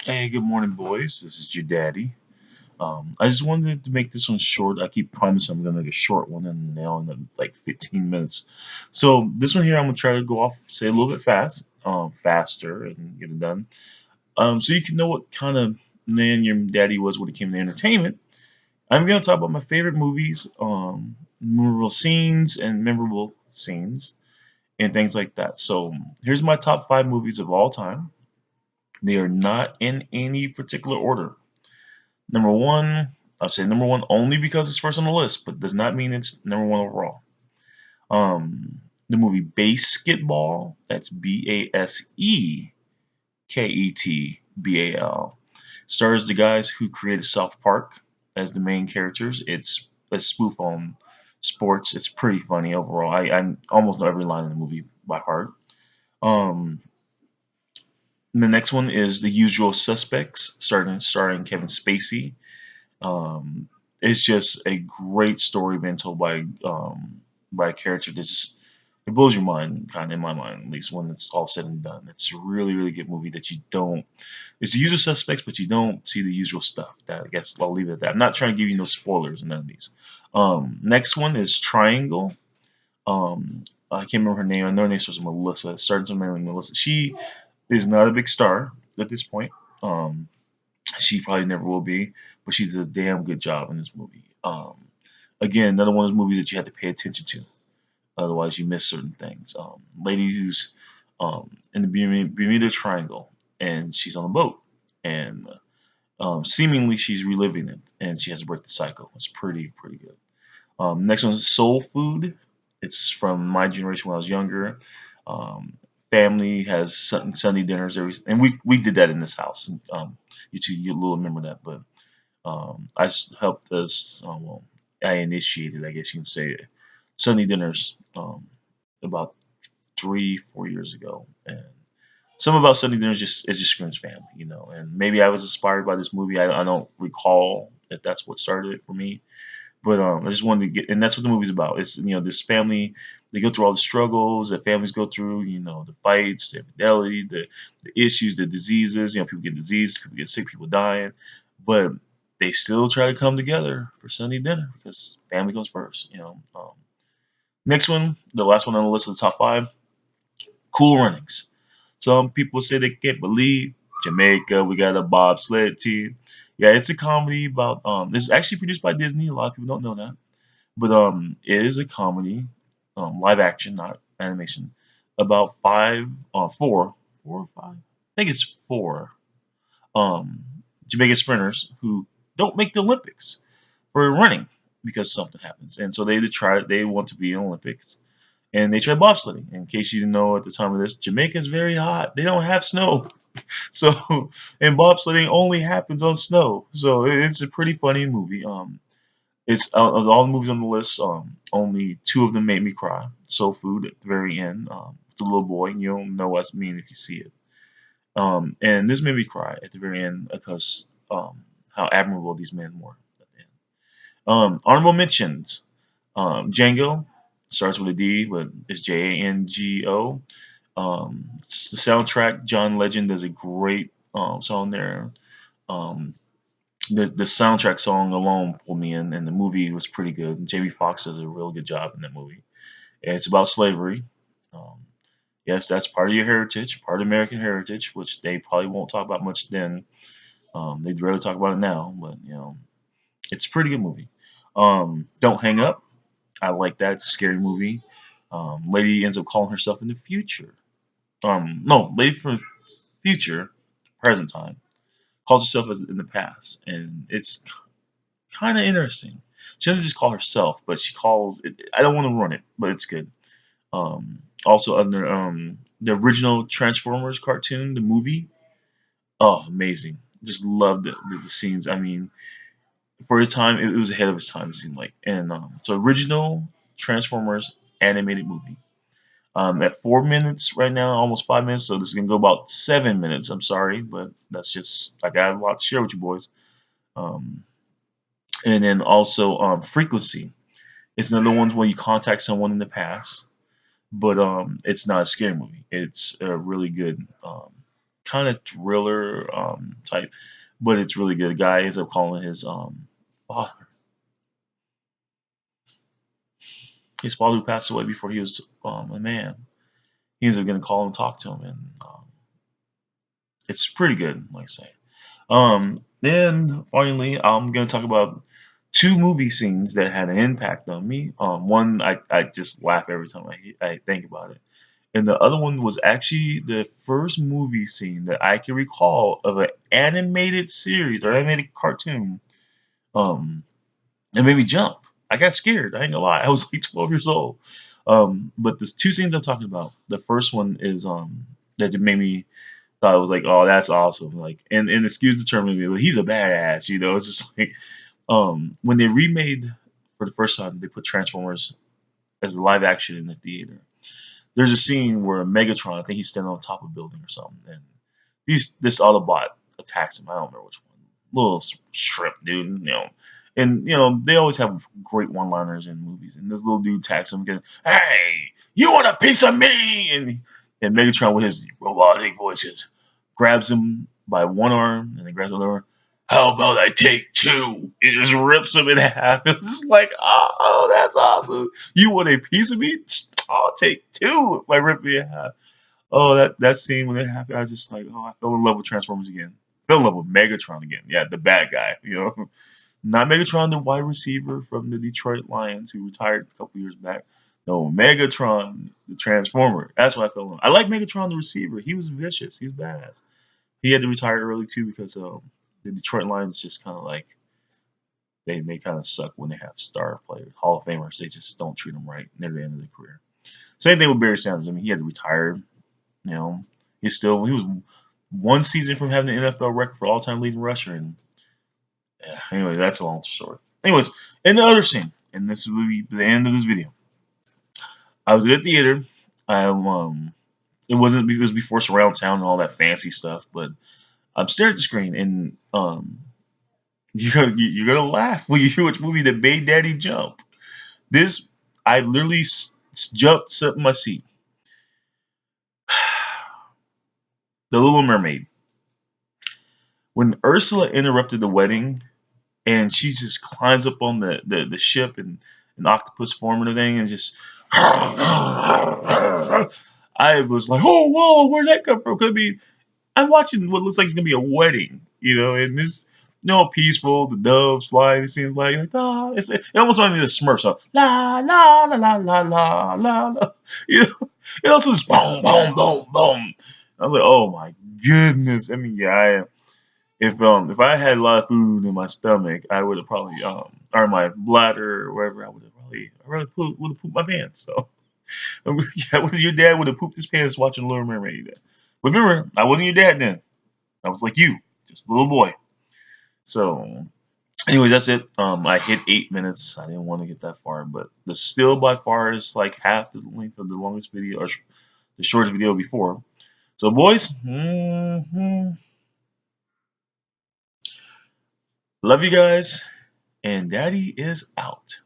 Hey, good morning, boys. This is your daddy. I just wanted to make this one short. I keep promising I'm gonna make a short one, and now in like 15 minutes. So this one here, I'm gonna try to go off, say a little bit faster, and get it done. So you can know what kind of man your daddy was when it came to entertainment. I'm gonna talk about my favorite movies, memorable scenes, and things like that. So here's my top five movies of all time. They are not in any particular order. Number one, I'll say number one only because it's first on the list, but does not mean it's number one overall. The movie Basketball, that's Basketball, stars the guys who created South Park as the main characters. It's a spoof on sports. It's pretty funny overall. I almost know every line in the movie by heart. Um, the next one is The Usual Suspects, starring Kevin Spacey. Um, it's just a great story being told by a character that just it blows your mind, kind of in my mind, at least when it's all said and done. It's a really, really good movie that you don't. It's the usual suspects, but you don't see the usual stuff. That I guess I'll leave it at that. I'm not trying to give you no spoilers in none of these. Next one is Triangle. I can't remember her name. I know her name starts with Melissa. It starts with Melissa. She is not a big star at this point. Um, she probably never will be, but she does a damn good job in this movie. Again, another one of those movies that you have to pay attention to, otherwise you miss certain things. Lady who's in the Bermuda Triangle, and she's on a boat, and seemingly she's reliving it, and she has to break the cycle. It's pretty good. Next one is Soul Food. It's from my generation when I was younger. Um, Family has Sunday dinners and we did that in this house. And, you two, you will remember that, but helped us. Well, I initiated, I guess you can say, Sunday dinners about 3, 4 years ago, and some about Sunday dinners just it just screams family, you know. And maybe I was inspired by this movie. I don't recall if that's what started it for me, but I just wanted to get, and that's what the movie's about. It's this family. They go through all the struggles that families go through. The fights, the infidelity, the issues, the diseases. People get diseased, people get sick, people dying, but they still try to come together for Sunday dinner because family comes first. Next one, the last one on the list of the top five, Cool Runnings. Some people say they can't believe Jamaica. We got a bobsled team. Yeah, it's a comedy about. It's actually produced by Disney. A lot of people don't know that, but it is a comedy, live action, not animation, about four or five. I think it's four. Um, Jamaican sprinters who don't make the Olympics for running because something happens, and so They want to be in Olympics, and they try bobsledding. In case you didn't know at the time of this, Jamaica is very hot. They don't have snow, so and bobsledding only happens on snow. So it's a pretty funny movie. It's Of all the movies on the list, only two of them made me cry. Soul Food at the very end, the little boy. You'll know what I mean if you see it. And this made me cry at the very end because how admirable these men were at the end. Honorable mentions: Django starts with a D, but it's Jango. The soundtrack, John Legend does a great song there. Um, the soundtrack song alone pulled me in, and the movie was pretty good. Jamie Foxx does a real good job in that movie. And it's about slavery. Um, yes, that's part of your heritage, part of American heritage, which they probably won't talk about much then. They'd rather talk about it now, but it's a pretty good movie. Don't Hang Up. I like that. It's a scary movie. Lady ends up calling herself in the future. No, lady from the future, present time, calls herself as in the past, and it's kind of interesting. She doesn't just call herself, but she calls it. I don't want to run it, but it's good. Also, under the original Transformers cartoon, the movie, oh, amazing! Just loved the scenes. I mean, for his time, it was ahead of its time. It seemed like, and so original Transformers animated movie. At 4 minutes right now, almost 5 minutes, so this is gonna go about 7 minutes. I'm sorry, but that's just I got a lot to share with you boys. Um, and then also Frequency. It's another one where you contact someone in the past, but it's not a scary movie. It's a really good. kind of thriller type, but it's really good. The guy ends up calling father, his father who passed away before he was a man. He ends up going to call and talk to him, and it's pretty good, like I say. Then finally, I'm gonna talk about two movie scenes that had an impact on me. One I just laugh every time I think about it, and the other one was actually the first movie scene that I can recall of an animated series or animated cartoon. Um, it made me jump. I got scared. I ain't gonna lie. I was like 12 years old. But there's two scenes I'm talking about. The first one is that made me thought it was like, oh, that's awesome. Like, and excuse the term, he's a badass. It's just like when they remade for the first time, they put Transformers as live action in the theater. There's a scene where Megatron, I think he's standing on top of a building or something, and this Autobot attacks him. I don't remember which one. Little shrimp dude, And they always have great one-liners in movies. And this little dude attacks him, again. Hey, you want a piece of me? And Megatron with his robotic voices grabs him by one arm and then grabs the other arm. How about I take two? It just rips him in half. It's just like, oh, that's awesome. You want a piece of me? I'll take two. By ripping me in half. Oh, that scene when it happened, I was just like, oh, I fell in love with Transformers again. Fell in love with Megatron again. Yeah, the bad guy. Not Megatron, the wide receiver from the Detroit Lions who retired a couple years back. No, Megatron, the Transformer. That's what I fell in love. I like Megatron, the receiver. He was vicious. He was badass. He had to retire early too because the Detroit Lions just kind of like they kind of suck when they have star players, Hall of Famers. They just don't treat them right near the end of their career. Same thing with Barry Sanders. I mean, he had to retire. You know, he was one season from having the NFL record for all time leading rusher. And yeah, anyway, that's a long story. Anyways, in the other scene, and this will be the end of this video. I was at the theater. It was before surround sound and all that fancy stuff, but I'm staring at the screen and you're gonna laugh when you hear which movie that made Daddy jump. This I literally jumped, sat in my seat. The Little Mermaid. When Ursula interrupted the wedding and she just climbs up on the ship and an octopus form and everything and just I was like, oh whoa, where'd that come from? Could be I'm watching what looks like it's gonna be a wedding, and this peaceful, the doves flying, it seems like it almost reminded me of the Smurfs, so la la la la la la la la. It also just boom boom boom boom. I was like, oh my goodness. I mean, yeah, if I had a lot of food in my stomach, I would have probably or my bladder or wherever, I would have pooped my pants. So yeah, your dad would have pooped his pants watching Little Mermaid. But remember, I wasn't your dad then. I was like you, just a little boy. So anyways, that's it. I hit 8 minutes. I didn't want to get that far, but the still by far is like half the length of the longest video or the shortest video before. So boys, love you guys. And Daddy is out.